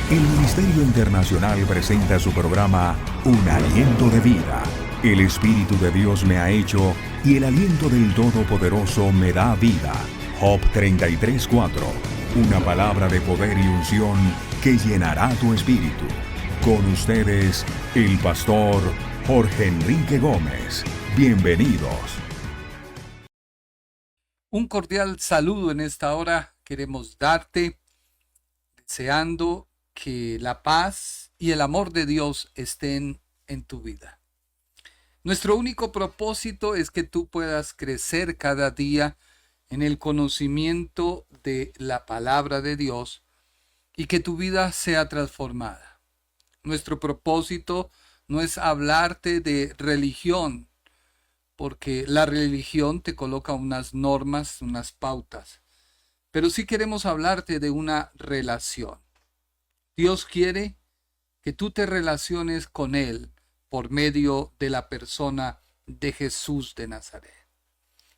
El Ministerio Internacional presenta su programa Un Aliento de Vida. El Espíritu de Dios me ha hecho y el aliento del Todopoderoso me da vida. Job 33:4. Una palabra de poder y unción que llenará tu espíritu. Con ustedes, el pastor Jorge Enrique Gómez. Bienvenidos. Un cordial saludo en esta hora queremos darte, deseando que la paz y el amor de Dios estén en tu vida. Nuestro único propósito es que tú puedas crecer cada día en el conocimiento de la palabra de Dios y que tu vida sea transformada. Nuestro propósito no es hablarte de religión, porque la religión te coloca unas normas, unas pautas, pero sí queremos hablarte de una relación. Dios quiere que tú te relaciones con Él por medio de la persona de Jesús de Nazaret.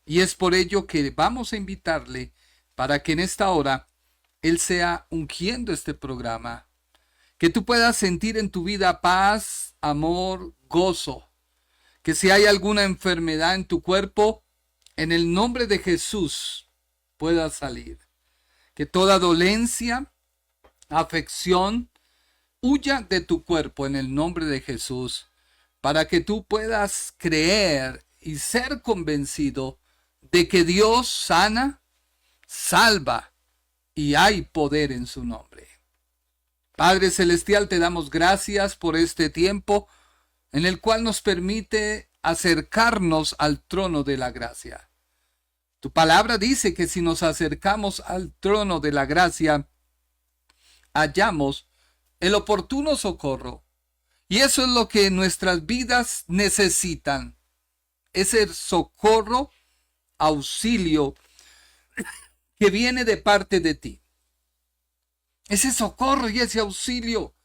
Y es por ello que vamos a invitarle para que en esta hora Él sea ungiendo este programa, que tú puedas sentir en tu vida paz, amor, gozo, que si hay alguna enfermedad en tu cuerpo, en el nombre de Jesús pueda salir, que toda dolencia, afección, huya de tu cuerpo en el nombre de Jesús, para que tú puedas creer y ser convencido de que Dios sana, salva y hay poder en su nombre. Padre Celestial, te damos gracias por este tiempo en el cual nos permite acercarnos al trono de la gracia. Tu palabra dice que si nos acercamos al trono de la gracia, hallamos el oportuno socorro. Y eso es lo que nuestras vidas necesitan. Ese socorro, auxilio que viene de parte de ti. Ese socorro y ese auxilio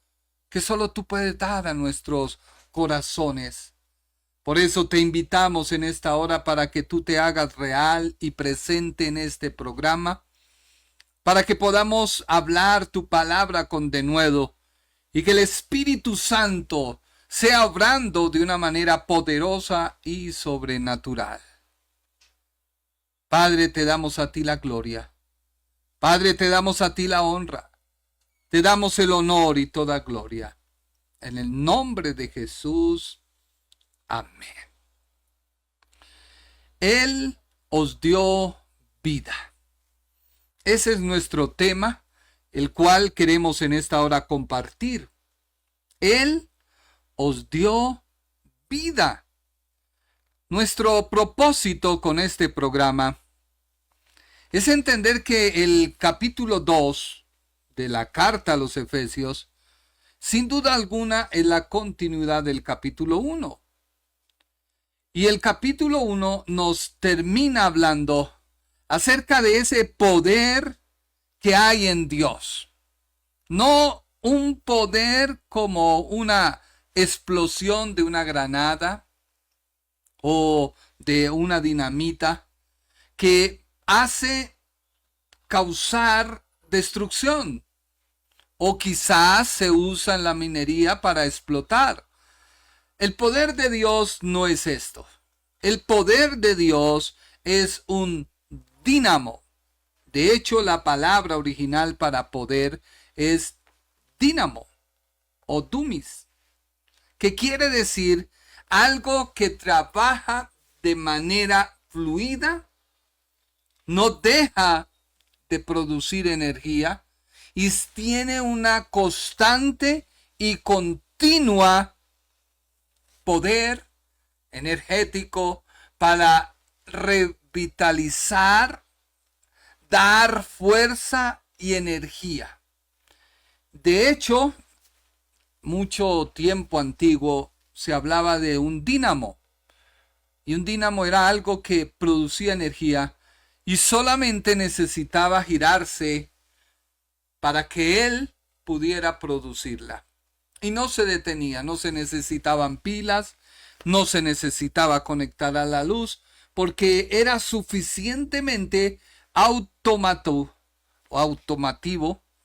que solo tú puedes dar a nuestros corazones. Por eso te invitamos en esta hora para que tú te hagas real y presente en este programa, para que podamos hablar tu palabra con denuedo y que el Espíritu Santo sea obrando de una manera poderosa y sobrenatural. Padre, te damos a ti la gloria. Padre, te damos a ti la honra. Te damos el honor y toda gloria. En el nombre de Jesús. Amén. Él os dio vida. Ese es nuestro tema, el cual queremos en esta hora compartir. Él os dio vida. Nuestro propósito con este programa es entender que el capítulo 2 de la carta a los Efesios, sin duda alguna, es la continuidad del capítulo 1. Y el capítulo 1 nos termina hablando acerca de ese poder que hay en Dios. No un poder como una explosión de una granada o de una dinamita que hace causar destrucción. O quizás se usa en la minería para explotar. El poder de Dios no es esto. El poder de Dios es un dínamo. De hecho, la palabra original para poder es dínamo o dumis, que quiere decir algo que trabaja de manera fluida, no deja de producir energía y tiene una constante y continua poder energético para revitalizar, dar fuerza y energía. De hecho, mucho tiempo antiguo se hablaba de un dínamo. Y un dínamo era algo que producía energía y solamente necesitaba girarse para que él pudiera producirla. Y no se detenía, no se necesitaban pilas, no se necesitaba conectar a la luz, porque era suficientemente automativo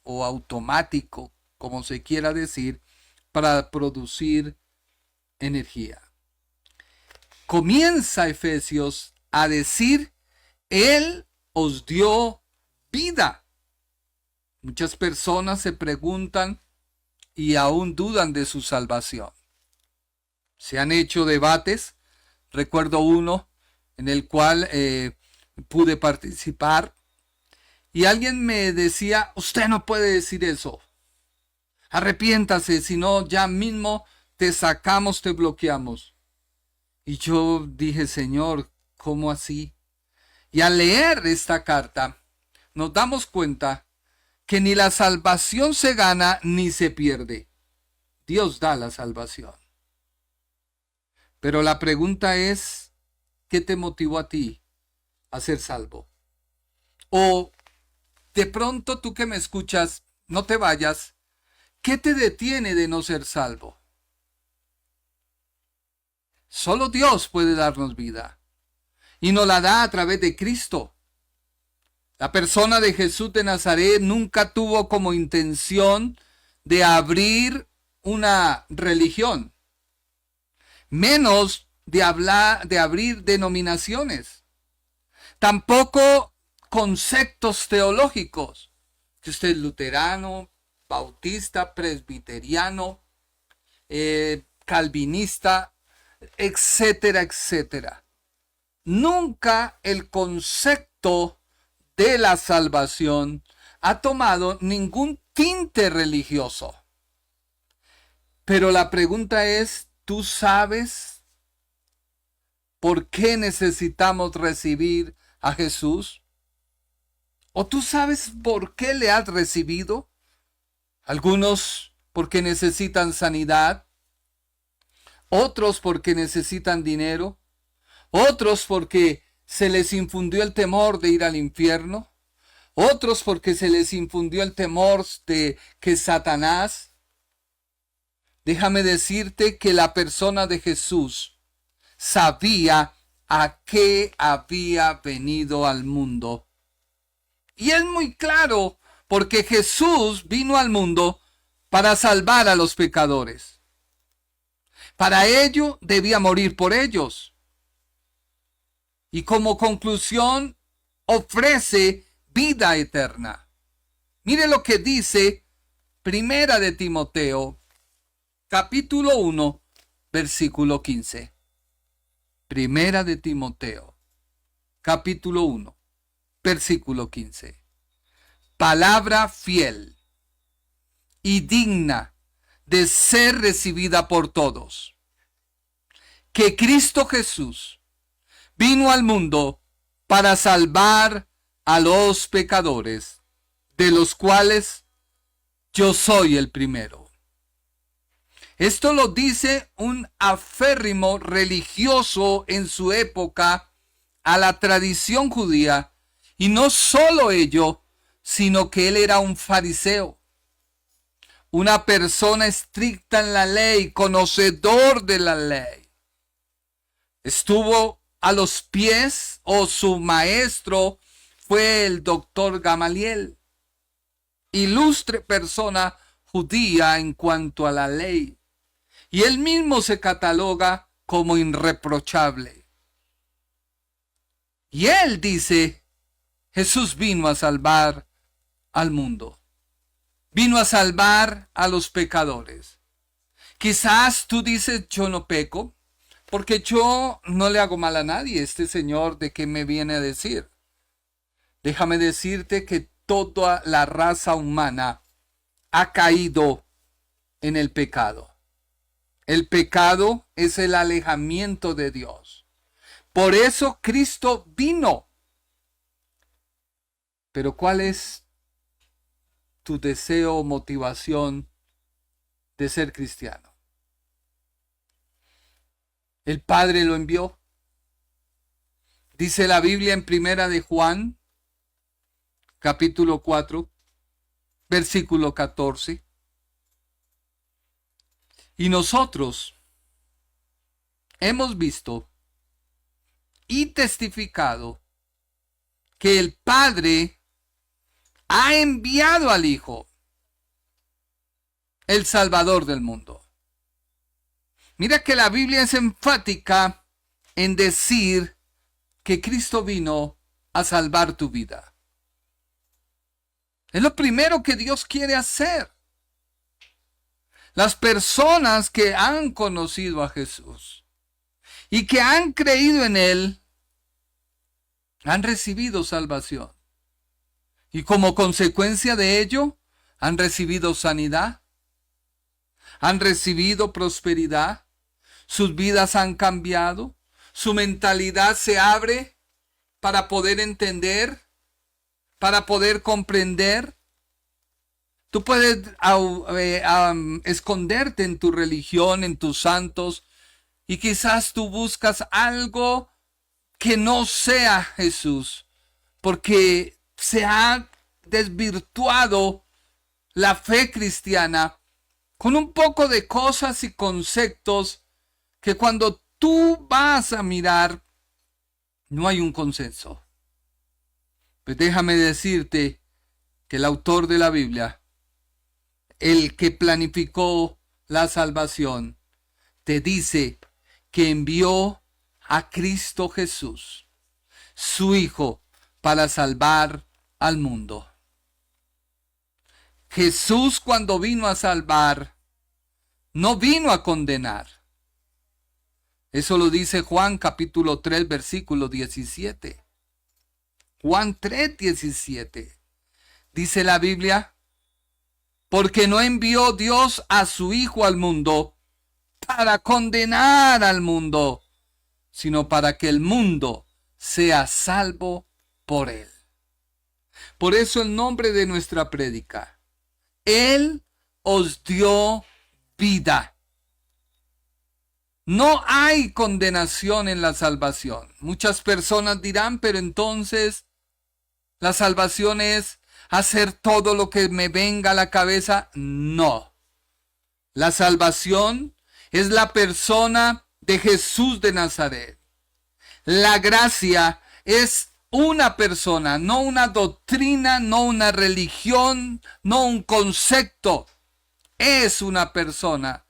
o automático como se quiera decir, para producir energía. Comienza Efesios a decir, Él os dio vida. Muchas personas se preguntan y aún dudan de su salvación. Se han hecho debates. Recuerdo uno en el cual pude participar y alguien me decía, usted no puede decir eso. Arrepiéntase, si no ya mismo te sacamos, te bloqueamos. Y yo dije, Señor, ¿cómo así? Y al leer esta carta, nos damos cuenta que ni la salvación se gana ni se pierde. Dios da la salvación. Pero la pregunta es, ¿qué te motivó a ti a ser salvo? O de pronto tú que me escuchas, no te vayas, ¿qué te detiene de no ser salvo? Solo Dios puede darnos vida y nos la da a través de Cristo. La persona de Jesús de Nazaret nunca tuvo como intención de abrir una religión, menos de abrir denominaciones, tampoco conceptos teológicos, que usted es luterano, bautista, presbiteriano, calvinista, etcétera, etcétera. Nunca el concepto de la salvación ha tomado ningún tinte religioso. Pero la pregunta es, ¿tú sabes por qué necesitamos recibir a Jesús? ¿O tú sabes por qué le has recibido? Algunos porque necesitan sanidad, otros porque necesitan dinero, otros porque se les infundió el temor de ir al infierno, otros porque se les infundió el temor de que Satanás. Déjame decirte que la persona de Jesús sabía a qué había venido al mundo. Y es muy claro, porque Jesús vino al mundo para salvar a los pecadores. Para ello debía morir por ellos. Y como conclusión ofrece vida eterna. Mire lo que dice Primera de Timoteo, capítulo 1, versículo 15. Primera de Timoteo, capítulo 1, versículo 15. Palabra fiel y digna de ser recibida por todos, que Cristo Jesús vino al mundo para salvar a los pecadores, de los cuales yo soy el primero. Esto lo dice un aférrimo religioso en su época a la tradición judía, y no solo ello, sino que él era un fariseo, una persona estricta en la ley, conocedor de la ley. Estuvo a los pies, o su maestro fue el doctor Gamaliel, ilustre persona judía en cuanto a la ley. Y él mismo se cataloga como irreprochable. Y él dice, Jesús vino a salvar al mundo. Vino a salvar a los pecadores. Quizás tú dices, yo no peco, porque yo no le hago mal a nadie. Este señor, ¿de qué me viene a decir? Déjame decirte que toda la raza humana ha caído en el pecado. El pecado es el alejamiento de Dios. Por eso Cristo vino. Pero ¿cuál es tu deseo o motivación de ser cristiano? El Padre lo envió. Dice la Biblia en Primera de Juan, capítulo 4, versículo 14. Y nosotros hemos visto y testificado que el Padre ha enviado al Hijo. el Salvador del mundo. Mira que la Biblia es enfática en decir que Cristo vino a salvar tu vida. Es lo primero que Dios quiere hacer. Las personas que han conocido a Jesús y que han creído en Él, han recibido salvación. Y como consecuencia de ello, han recibido sanidad, han recibido prosperidad, sus vidas han cambiado, su mentalidad se abre para poder entender, para poder comprender. Tú puedes esconderte en tu religión, en tus santos, y quizás tú buscas algo que no sea Jesús, porque se ha desvirtuado la fe cristiana con un poco de cosas y conceptos que cuando tú vas a mirar, no hay un consenso. Pues déjame decirte que el autor de la Biblia, el que planificó la salvación, te dice que envió a Cristo Jesús, su Hijo, para salvar al mundo. Jesús, cuando vino a salvar, no vino a condenar. Eso lo dice Juan capítulo 3, versículo 17. Juan 3, 17. Dice la Biblia, porque no envió Dios a su Hijo al mundo para condenar al mundo, sino para que el mundo sea salvo por él. Por eso el nombre de nuestra prédica: Él os dio vida. No hay condenación en la salvación. Muchas personas dirán, pero entonces la salvación es hacer todo lo que me venga a la cabeza. No. La salvación es la persona de Jesús de Nazaret. La gracia es una persona, no una doctrina, no una religión, no un concepto. Es una persona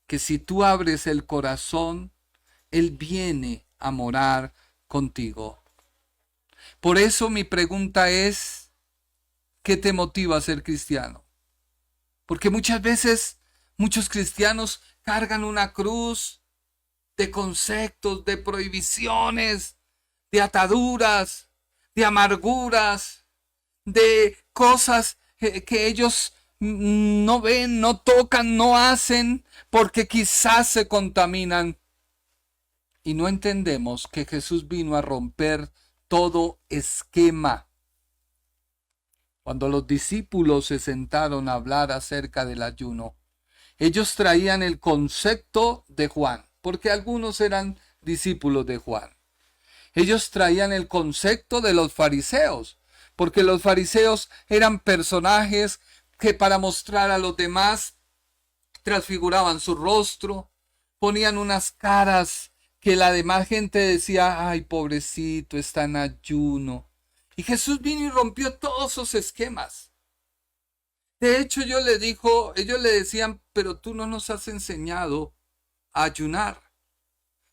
que si tú abres el corazón, Él viene a morar contigo. Por eso mi pregunta es, ¿qué te motiva a ser cristiano? Porque muchas veces muchos cristianos cargan una cruz de conceptos, de prohibiciones, de ataduras, de amarguras, de cosas que ellos no ven, no tocan, no hacen, porque quizás se contaminan. Y no entendemos que Jesús vino a romper todo esquema. Cuando los discípulos se sentaron a hablar acerca del ayuno, ellos traían el concepto de Juan, porque algunos eran discípulos de Juan. Ellos traían el concepto de los fariseos, porque los fariseos eran personajes que para mostrar a los demás transfiguraban su rostro, ponían unas caras que la demás gente decía, ay, pobrecito, está en ayuno. Y Jesús vino y rompió todos esos esquemas. De hecho, ellos le decían, pero tú no nos has enseñado a ayunar.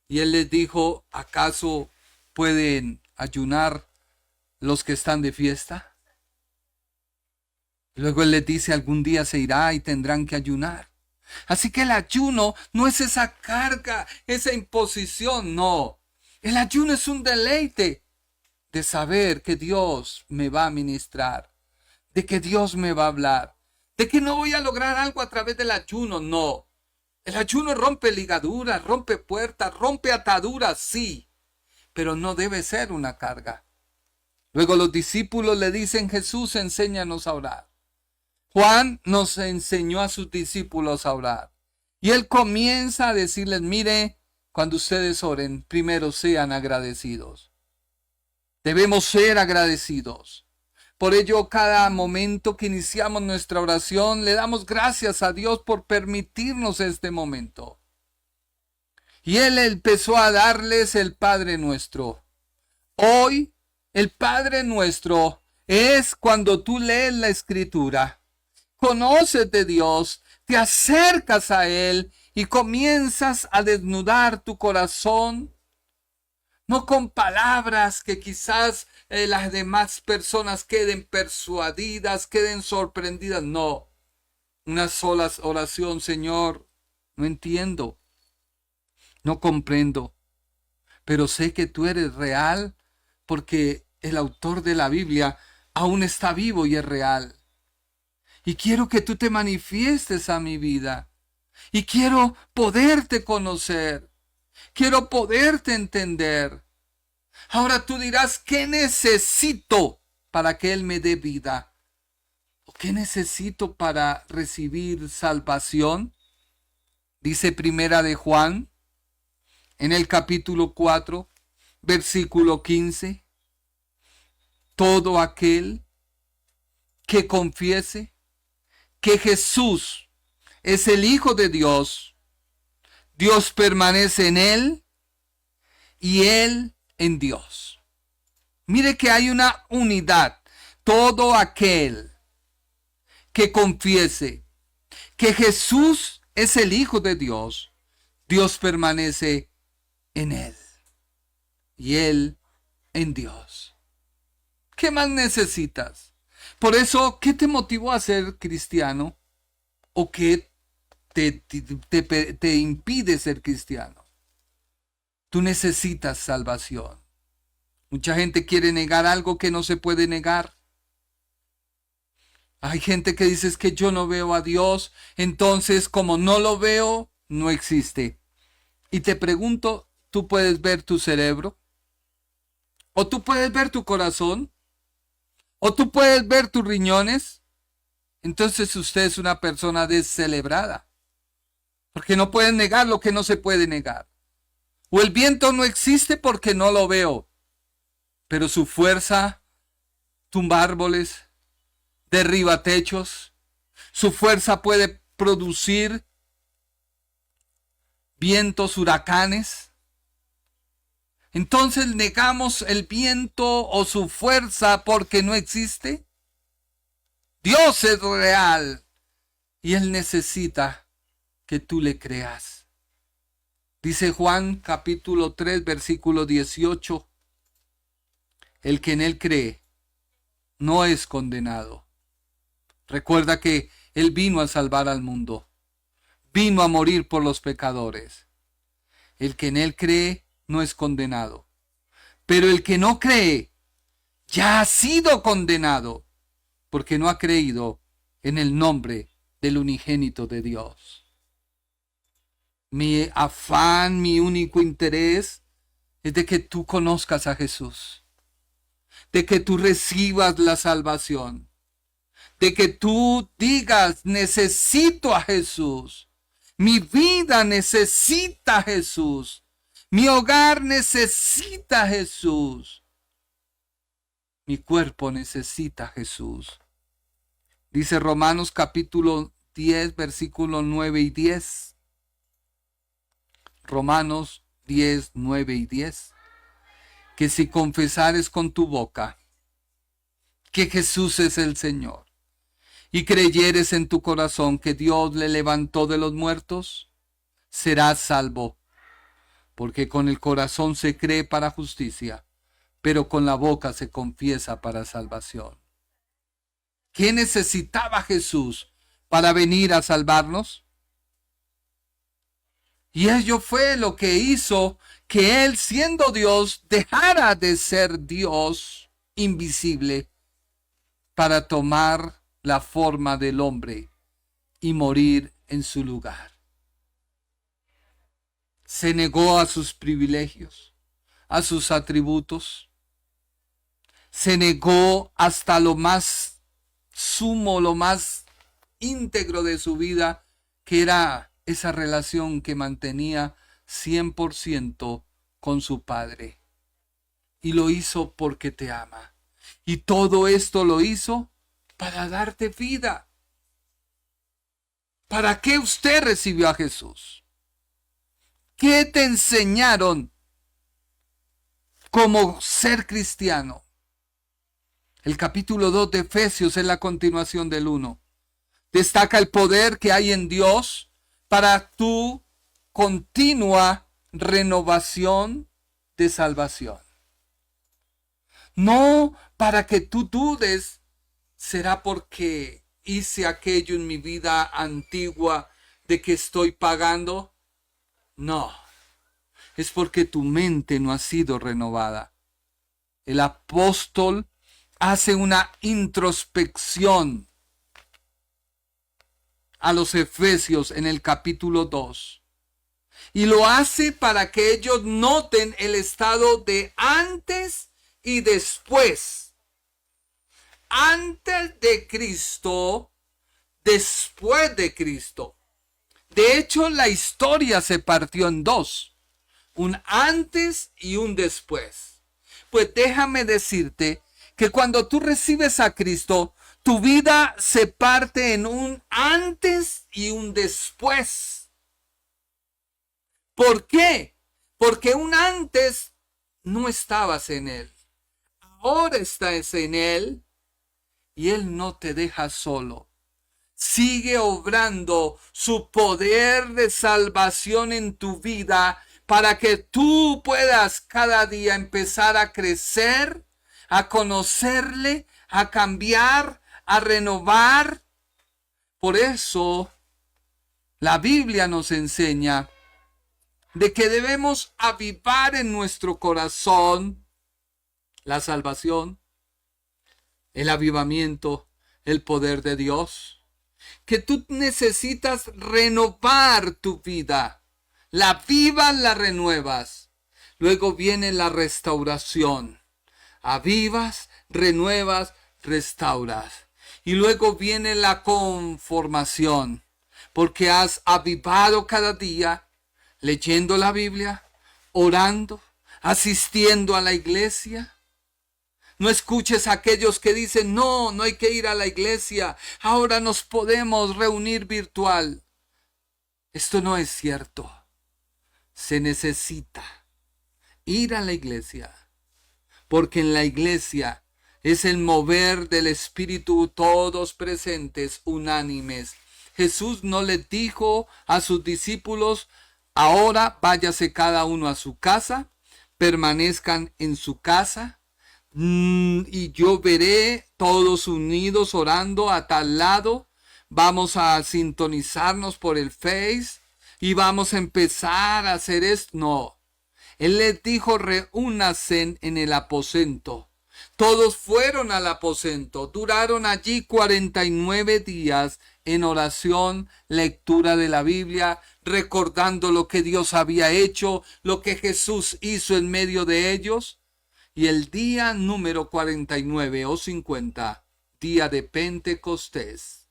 Y él les dijo, ¿acaso pueden ayunar los que están de fiesta? Luego él les dice, algún día se irá y tendrán que ayunar. Así que el ayuno no es esa carga, esa imposición, no. El ayuno es un deleite de saber que Dios me va a ministrar, de que Dios me va a hablar, de que no voy a lograr algo a través del ayuno, no. El ayuno rompe ligaduras, rompe puertas, rompe ataduras, sí, pero no debe ser una carga. Luego los discípulos le dicen, Jesús, enséñanos a orar. Juan nos enseñó a sus discípulos a orar. Y él comienza a decirles, mire, cuando ustedes oren, primero sean agradecidos. Debemos ser agradecidos. Por ello, cada momento que iniciamos nuestra oración, le damos gracias a Dios por permitirnos este momento. Y él empezó a darles el Padre Nuestro. Hoy, el Padre Nuestro es cuando tú lees la Escritura. Conoces de Dios, te acercas a Él y comienzas a desnudar tu corazón, no con palabras que quizás las demás personas queden persuadidas, queden sorprendidas. No, una sola oración: Señor, no entiendo, no comprendo, pero sé que tú eres real, porque el autor de la Biblia aún está vivo y es real. Y quiero que tú te manifiestes a mi vida. Y quiero poderte conocer. Quiero poderte entender. Ahora tú dirás, ¿qué necesito para que Él me dé vida? ¿O qué necesito para recibir salvación? Dice Primera de Juan, en el capítulo 4, versículo 15. Todo aquel que confiese que Jesús es el Hijo de Dios, Dios permanece en Él y Él en Dios. Mire que hay una unidad. Todo aquel que confiese que Jesús es el Hijo de Dios, Dios permanece en Él y Él en Dios. ¿Qué más necesitas? Por eso, ¿qué te motivó a ser cristiano? ¿O qué te impide ser cristiano? Tú necesitas salvación. Mucha gente quiere negar algo que no se puede negar. Hay gente que dice: es que yo no veo a Dios, entonces como no lo veo, no existe. Y te pregunto, ¿tú puedes ver tu cerebro? ¿O tú puedes ver tu corazón? ¿O tú puedes ver tus riñones? Entonces usted es una persona descelebrada, porque no puede negar lo que no se puede negar. O el viento no existe porque no lo veo, pero su fuerza tumba árboles, derriba techos, su fuerza puede producir vientos, huracanes. Entonces negamos el viento o su fuerza porque no existe. Dios es real y Él necesita que tú le creas. Dice Juan capítulo 3 versículo 18. El que en Él cree no es condenado. Recuerda que Él vino a salvar al mundo. Vino a morir por los pecadores. El que en Él cree no es condenado. Pero el que no cree ya ha sido condenado, porque no ha creído en el nombre del unigénito de Dios. Mi afán, mi único interés es de que tú conozcas a Jesús, de que tú recibas la salvación, de que tú digas: necesito a Jesús, mi vida necesita a Jesús, mi hogar necesita a Jesús, mi cuerpo necesita a Jesús. Dice Romanos capítulo 10, versículos 9 y 10. Romanos 10, 9 y 10. Que si confesares con tu boca que Jesús es el Señor y creyeres en tu corazón que Dios le levantó de los muertos, serás salvo. Porque con el corazón se cree para justicia, pero con la boca se confiesa para salvación. ¿Qué necesitaba Jesús para venir a salvarnos? Y ello fue lo que hizo que Él, siendo Dios, dejara de ser Dios invisible para tomar la forma del hombre y morir en su lugar. Se negó a sus privilegios, a sus atributos. Se negó hasta lo más sumo, lo más íntegro de su vida, que era esa relación que mantenía 100% con su Padre. Y lo hizo porque te ama. Y todo esto lo hizo para darte vida. ¿Para qué usted recibió a Jesús? ¿Qué te enseñaron como ser cristiano? El capítulo 2 de Efesios es la continuación del 1. Destaca el poder que hay en Dios para tu continua renovación de salvación. No para que tú dudes, ¿será porque hice aquello en mi vida antigua de que estoy pagando? No, es porque tu mente no ha sido renovada. El apóstol hace una introspección a los Efesios en el capítulo 2. Y lo hace para que ellos noten el estado de antes y después. Antes de Cristo, después de Cristo. De hecho, la historia se partió en dos. Un antes y un después. Pues déjame decirte que cuando tú recibes a Cristo, tu vida se parte en un antes y un después. ¿Por qué? Porque un antes no estabas en Él. Ahora estás en Él y Él no te deja solo. Sigue obrando su poder de salvación en tu vida para que tú puedas cada día empezar a crecer, a conocerle, a cambiar, a renovar. Por eso la Biblia nos enseña de que debemos avivar en nuestro corazón la salvación, el avivamiento, el poder de Dios. Que tú necesitas renovar tu vida. La avivas, la renuevas. Luego viene la restauración. Avivas, renuevas, restauras. Y luego viene la conformación. Porque has avivado cada día, leyendo la Biblia, orando, asistiendo a la iglesia. No escuches a aquellos que dicen, no hay que ir a la iglesia, ahora nos podemos reunir virtual. Esto no es cierto. Se necesita ir a la iglesia, porque en la iglesia es el mover del Espíritu, todos presentes, unánimes. Jesús no les dijo a sus discípulos, ahora váyase cada uno a su casa, permanezcan en su casa, y yo veré todos unidos orando a tal lado. Vamos a sintonizarnos por el Face y vamos a empezar a hacer esto. No, Él les dijo, reúnanse en el aposento. Todos fueron al aposento, duraron allí 49 días en oración, lectura de la Biblia, recordando lo que Dios había hecho, lo que Jesús hizo en medio de ellos. Y el día número 49 o 50, día de Pentecostés,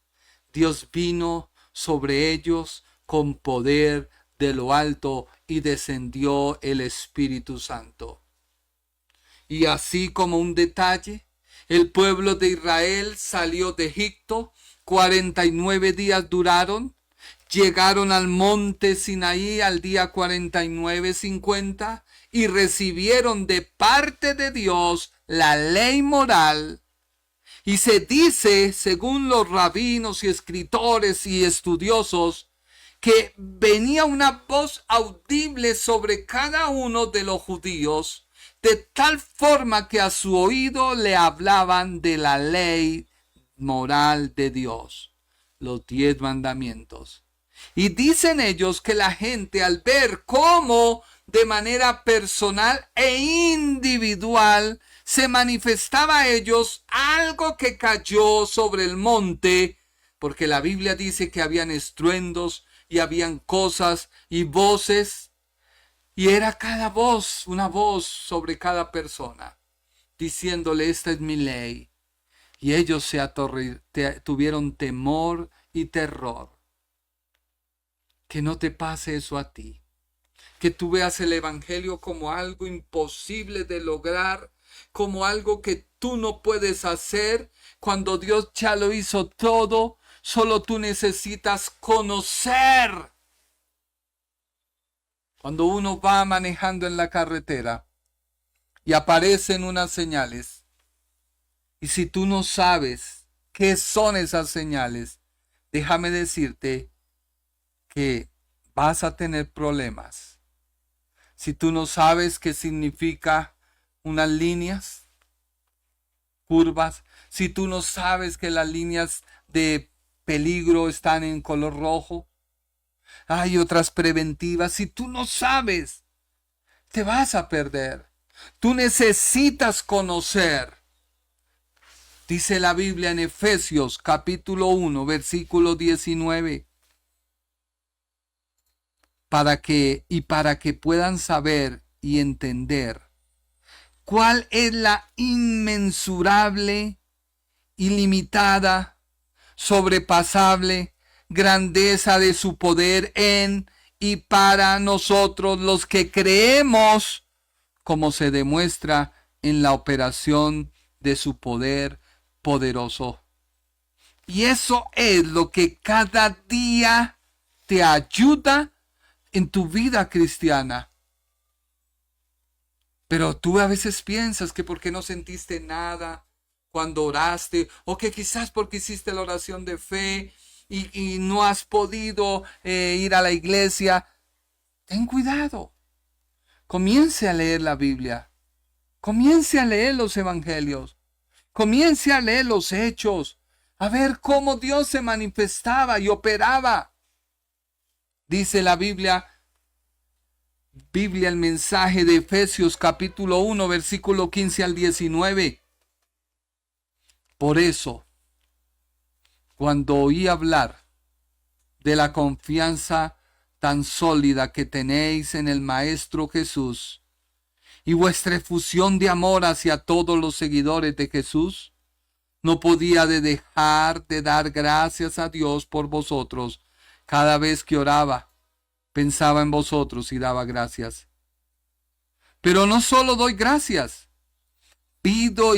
Dios vino sobre ellos con poder de lo alto y descendió el Espíritu Santo. Y así como un detalle, el pueblo de Israel salió de Egipto, 49 días duraron, llegaron al monte Sinaí al día 49-50 y recibieron de parte de Dios la ley moral. Y se dice, según los rabinos y escritores y estudiosos, que venía una voz audible sobre cada uno de los judíos, de tal forma que a su oído le hablaban de la ley moral de Dios, los 10 mandamientos. Y dicen ellos que la gente, al ver cómo de manera personal e individual se manifestaba a ellos algo que cayó sobre el monte, porque la Biblia dice que habían estruendos y habían cosas y voces, y era cada voz, una voz sobre cada persona, diciéndole, esta es mi ley. Y ellos tuvieron temor y terror. Que no te pase eso a ti. Que tú veas el evangelio como algo imposible de lograr, como algo que tú no puedes hacer, cuando Dios ya lo hizo todo. Solo tú necesitas conocer. Cuando uno va manejando en la carretera y aparecen unas señales, y si tú no sabes qué son esas señales, déjame decirte que vas a tener problemas. Si tú no sabes qué significa unas líneas, curvas, si tú no sabes que las líneas de peligro están en color rojo, hay otras preventivas. Si tú no sabes, te vas a perder. Tú necesitas conocer. Dice la Biblia en Efesios capítulo 1, versículo 19. Para que puedan saber y entender cuál es la inmensurable, ilimitada, sobrepasable grandeza de su poder en y para nosotros los que creemos, como se demuestra en la operación de su poder poderoso. Y eso es lo que cada día te ayuda en tu vida cristiana. Pero tú a veces piensas que porque no sentiste nada cuando oraste, o que quizás porque hiciste la oración de fe y no has podido ir a la iglesia. Ten cuidado. Comience a leer la Biblia. Comience a leer los evangelios. Comience a leer los hechos. A ver cómo Dios se manifestaba y operaba. Dice la Biblia, el mensaje de Efesios capítulo 1, versículo 15 al 19. Por eso, cuando oí hablar de la confianza tan sólida que tenéis en el Maestro Jesús y vuestra efusión de amor hacia todos los seguidores de Jesús, no podía dejar de dar gracias a Dios por vosotros. Cada vez que oraba, pensaba en vosotros y daba gracias. Pero no solo doy gracias, pido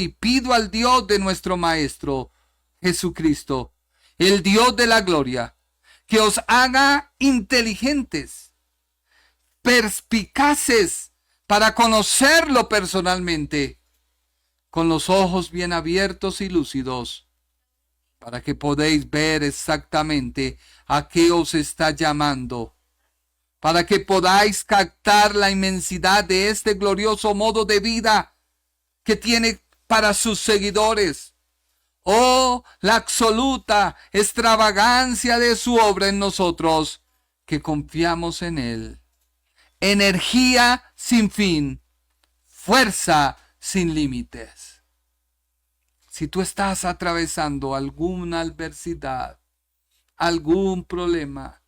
al Dios de nuestro Maestro Jesucristo, el Dios de la gloria, que os haga inteligentes, perspicaces para conocerlo personalmente, con los ojos bien abiertos y lúcidos, para que podáis ver exactamente a qué os está llamando, para que podáis captar la inmensidad de este glorioso modo de vida que tiene para sus seguidores. Oh, la absoluta extravagancia de su obra en nosotros, que confiamos en Él. Energía sin fin, fuerza sin límites. Si tú estás atravesando alguna adversidad, algún problema,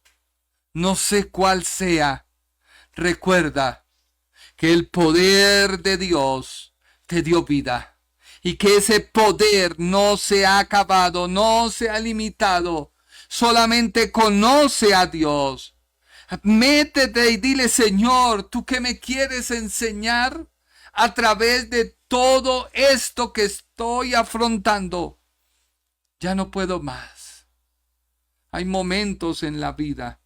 no sé cuál sea, recuerda que el poder de Dios te dio vida y que ese poder no se ha acabado, no se ha limitado. Solamente conoce a Dios. Métete y dile: Señor, ¿tú qué me quieres enseñar a través de todo esto que estoy afrontando? Ya no puedo más. Hay momentos en la vida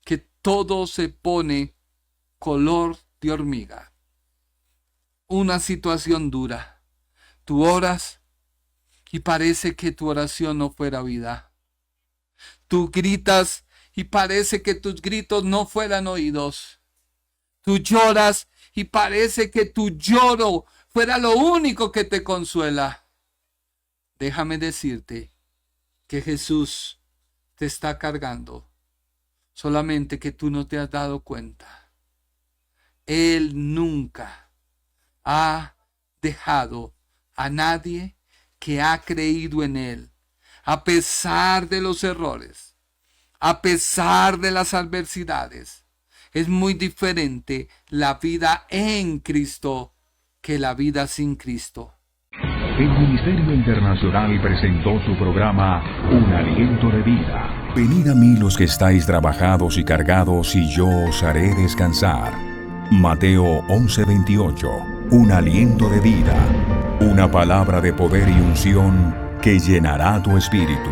que todo se pone color de hormiga. Una situación dura. Tú oras y parece que tu oración no fuera vida. Tú gritas y parece que tus gritos no fueran oídos. Tú lloras y parece que tu lloro fuera lo único que te consuela. Déjame decirte que Jesús te está cargando, solamente que tú no te has dado cuenta. Él nunca ha dejado a nadie que ha creído en Él, a pesar de los errores, a pesar de las adversidades. Es muy diferente la vida en Cristo que la vida sin Cristo. El Ministerio Internacional presentó su programa Un Aliento de Vida. Venid a mí los que estáis trabajados y cargados, y yo os haré descansar. Mateo 11:28. Un aliento de vida. Una palabra de poder y unción que llenará tu espíritu.